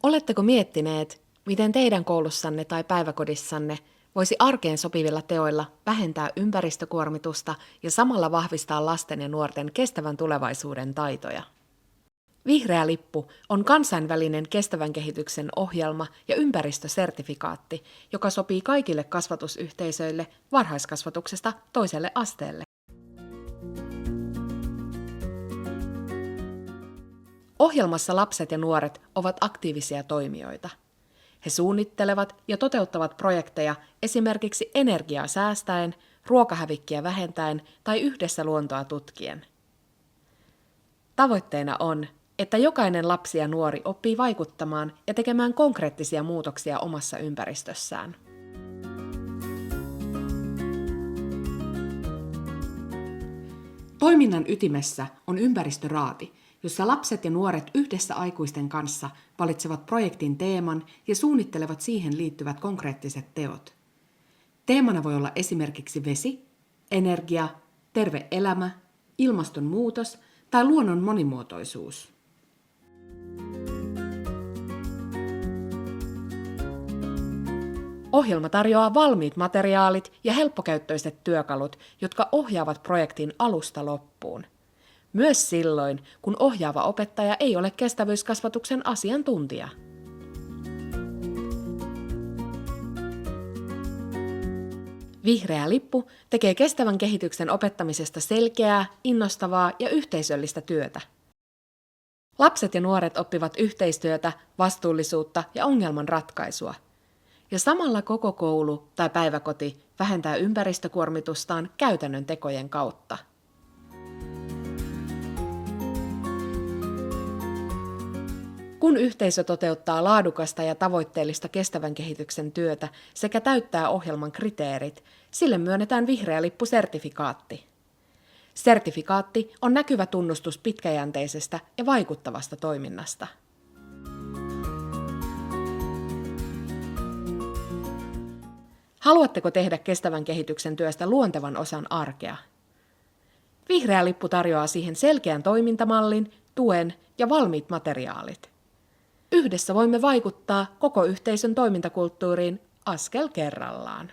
Oletteko miettineet, miten teidän koulussanne tai päiväkodissanne voisi arkeen sopivilla teoilla vähentää ympäristökuormitusta ja samalla vahvistaa lasten ja nuorten kestävän tulevaisuuden taitoja? Vihreä lippu on kansainvälinen kestävän kehityksen ohjelma ja ympäristösertifikaatti, joka sopii kaikille kasvatusyhteisöille varhaiskasvatuksesta toiselle asteelle. Ohjelmassa lapset ja nuoret ovat aktiivisia toimijoita. He suunnittelevat ja toteuttavat projekteja esimerkiksi energiaa säästäen, ruokahävikkiä vähentäen tai yhdessä luontoa tutkien. Tavoitteena on, että jokainen lapsi ja nuori oppii vaikuttamaan ja tekemään konkreettisia muutoksia omassa ympäristössään. Toiminnan ytimessä on ympäristöraati, jossa lapset ja nuoret yhdessä aikuisten kanssa valitsevat projektin teeman ja suunnittelevat siihen liittyvät konkreettiset teot. Teemana voi olla esimerkiksi vesi, energia, terve elämä, ilmastonmuutos tai luonnon monimuotoisuus. Ohjelma tarjoaa valmiit materiaalit ja helppokäyttöiset työkalut, jotka ohjaavat projektin alusta loppuun. Myös silloin, kun ohjaava opettaja ei ole kestävyyskasvatuksen asiantuntija. Vihreä lippu tekee kestävän kehityksen opettamisesta selkeää, innostavaa ja yhteisöllistä työtä. Lapset ja nuoret oppivat yhteistyötä, vastuullisuutta ja ongelmanratkaisua. Ja samalla koko koulu tai päiväkoti vähentää ympäristökuormitustaan käytännön tekojen kautta. Kun yhteisö toteuttaa laadukasta ja tavoitteellista kestävän kehityksen työtä sekä täyttää ohjelman kriteerit, sille myönnetään vihreä lippu-sertifikaatti. Sertifikaatti on näkyvä tunnustus pitkäjänteisestä ja vaikuttavasta toiminnasta. Haluatteko tehdä kestävän kehityksen työstä luontevan osan arkea? Vihreä lippu tarjoaa siihen selkeän toimintamallin, tuen ja valmiit materiaalit. Yhdessä voimme vaikuttaa koko yhteisön toimintakulttuuriin askel kerrallaan.